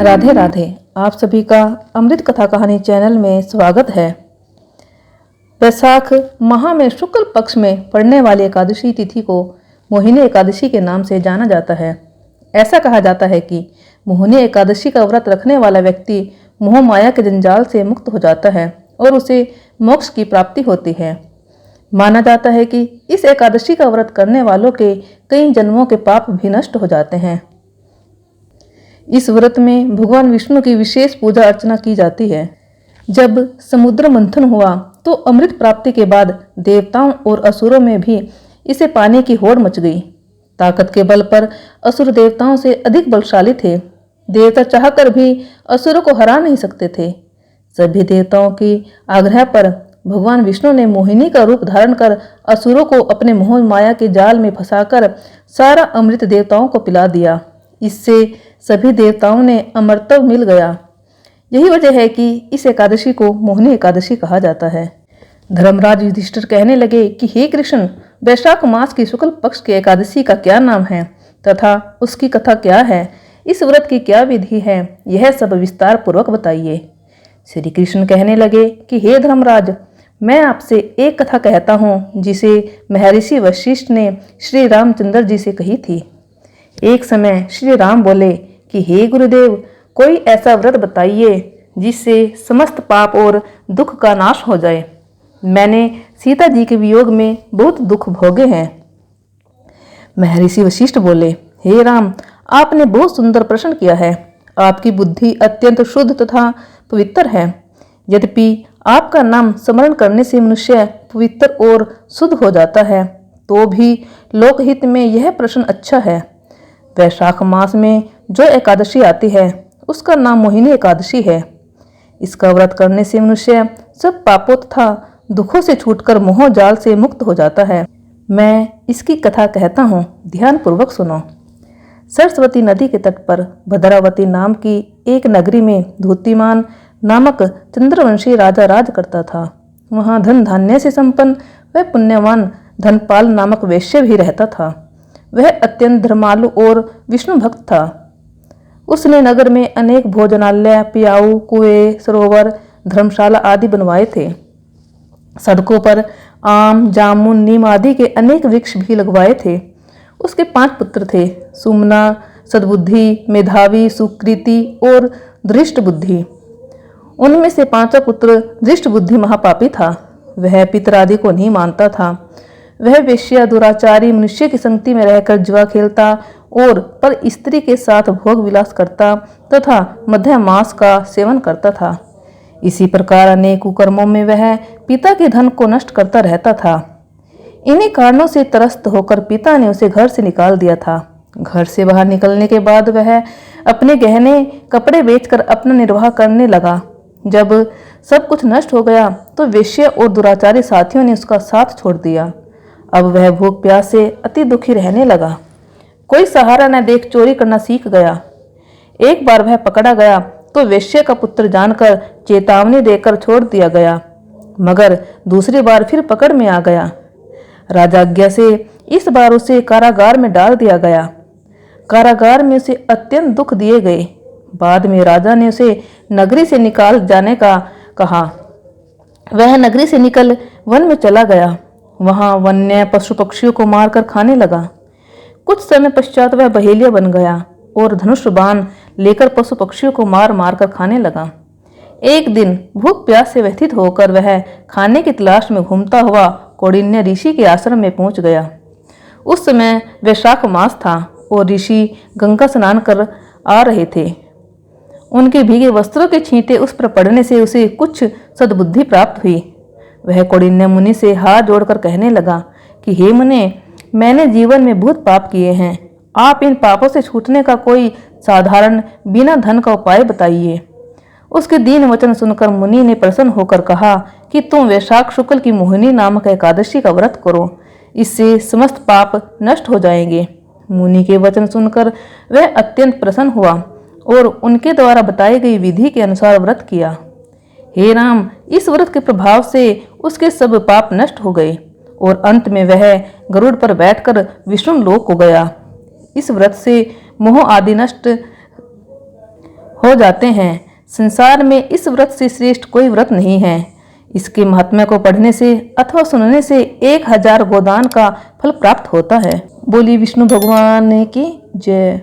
राधे राधे। आप सभी का अमृत कथा कहानी चैनल में स्वागत है। वैशाख माह में शुक्ल पक्ष में पड़ने वाली एकादशी तिथि को मोहिनी एकादशी के नाम से जाना जाता है। ऐसा कहा जाता है कि मोहिनी एकादशी का व्रत रखने वाला व्यक्ति मोह माया के जंजाल से मुक्त हो जाता है और उसे मोक्ष की प्राप्ति होती है। माना जाता है कि इस एकादशी का व्रत करने वालों के कई जन्मों के पाप भी नष्ट हो जाते हैं। इस व्रत में भगवान विष्णु की विशेष पूजा अर्चना की जाती है। जब समुद्र मंथन हुआ तो अमृत प्राप्ति के बाद देवताओं और असुरों में भी इसे पाने की होड़ मच गई। ताकत के बल पर असुर देवताओं से अधिक बलशाली थे। देवता चाहकर भी असुरों को हरा नहीं सकते थे। सभी देवताओं की आग्रह पर भगवान विष्णु ने मोहिनी का रूप धारण कर असुरों को अपने मोह माया के जाल में फंसाकर सारा अमृत देवताओं को पिला दिया। इससे सभी देवताओं ने अमरत्व मिल गया। यही वजह है कि इस एकादशी को मोहिनी एकादशी कहा जाता है। धर्मराज युधिष्ठिर कहने लगे कि हे कृष्ण, वैशाख मास की शुक्ल पक्ष की एकादशी का क्या नाम है तथा उसकी कथा क्या है, इस व्रत की क्या विधि है, यह सब विस्तार पूर्वक बताइए। श्री कृष्ण कहने लगे कि हे धर्मराज, मैं आपसे एक कथा कहता हूँ जिसे महर्षि वशिष्ठ ने श्री रामचंद्र जी से कही थी। एक समय श्री राम बोले कि हे गुरुदेव, कोई ऐसा व्रत बताइए जिससे समस्त पाप और दुख का नाश हो जाए। मैंने सीता जी के वियोग में बहुत दुख भोगे हैं। महर्षि वशिष्ठ बोले, हे राम, आपने बहुत सुंदर प्रश्न किया है। आपकी बुद्धि अत्यंत शुद्ध तथा पवित्र है। यद्यपि आपका नाम स्मरण करने से मनुष्य पवित्र और शुद्ध हो जाता है, तो भी लोकहित में यह प्रश्न अच्छा है। वैशाख मास में जो एकादशी आती है उसका नाम मोहिनी एकादशी है। इसका व्रत करने से मनुष्य सब पापों तथा दुखों से छूटकर मोह जाल से मुक्त हो जाता है। मैं इसकी कथा कहता हूँ, ध्यान पूर्वक सुनो। सरस्वती नदी के तट पर भद्रावती नाम की एक नगरी में धूतिमान नामक चंद्रवंशी राजा राज करता था। वहाँ धन धान्य से संपन्न वह पुण्यवान धनपाल नामक वैश्य भी रहता था। वह अत्यंत धर्मालु और विष्णु भक्त था। उसने नगर में अनेक भोजनालय, पियाऊ, कुएं, सरोवर, धर्मशाला आदि बनवाए थे। सड़कों पर आम, जामुन, नीम आदि के अनेक वृक्ष भी लगवाए थे। उसके 5 पुत्र थे, सुमना, सद्बुद्धि, मेधावी, सुकृति और धृष्ट बुद्धि। उनमें से 5वां पुत्र धृष्ट बुद्धि महापापी था। वह पितरादि को नहीं मानता था। वह वेश्या, दुराचारी, मनुष्य की संगति में रहकर जुआ खेलता और पर स्त्री के साथ भोग विलास करता तथा मध्य मांस का सेवन करता था। इसी प्रकार अनेक कुकर्मों में वह पिता के धन को नष्ट करता रहता था। इन्हीं कारणों से त्रस्त होकर पिता ने उसे घर से निकाल दिया था। घर से बाहर निकलने के बाद वह अपने गहने कपड़े बेचकर अपना निर्वाह करने लगा। जब सब कुछ नष्ट हो गया तो वेश्या और दुराचारी साथियों ने उसका साथ छोड़ दिया। अब वह भूख प्यास से अति दुखी रहने लगा। कोई सहारा न देख चोरी करना सीख गया। एक बार वह पकड़ा गया तो वेश्या का पुत्र जानकर चेतावनी देकर छोड़ दिया गया, मगर दूसरी बार फिर पकड़ में आ गया। राजाज्ञा से इस बार उसे कारागार में डाल दिया गया। कारागार में उसे अत्यंत दुख दिए गए। बाद में राजा ने उसे नगरी से निकाल जाने का कहा। वह नगरी से निकल वन में चला गया। वहां वन्य पशु पक्षियों को मारकर खाने लगा। कुछ समय पश्चात वह बहेलिया बन गया और धनुष बाण लेकर पशु पक्षियों को मार मार कर खाने लगा। एक दिन भूख प्यास से व्यथित होकर वह खाने की तलाश में घूमता हुआ कौंडिन्य ऋषि के आश्रम में पहुंच गया। उस समय वैशाख मास था और ऋषि गंगा स्नान कर आ रहे थे। उनके भीगे वस्त्रों के छींटे उस पर पड़ने से उसे कुछ सद्बुद्धि प्राप्त हुई। वह कौंडिन्य मुनि से हाथ जोड़कर कहने लगा कि हे मुनि, मैंने जीवन में बहुत पाप किए हैं। आप इन पापों से छूटने का कोई साधारण बिना धन का उपाय बताइए। उसके दीन वचन सुनकर मुनि ने प्रसन्न होकर कहा कि तुम वैशाख शुक्ल की मोहिनी नामक एकादशी का व्रत करो, इससे समस्त पाप नष्ट हो जाएंगे। मुनि के वचन सुनकर वह अत्यंत प्रसन्न हुआ और उनके द्वारा बताई गई विधि के अनुसार व्रत किया। हे राम, इस व्रत के प्रभाव से उसके सब पाप नष्ट हो गए और अंत में वह गरुड़ पर बैठकर विष्णु लोक को गया। इस व्रत से मोह आदि नष्ट हो जाते हैं। संसार में इस व्रत से श्रेष्ठ कोई व्रत नहीं है। इसके महात्म्य को पढ़ने से अथवा सुनने से 1000 गोदान का फल प्राप्त होता है। बोली विष्णु भगवान की जय।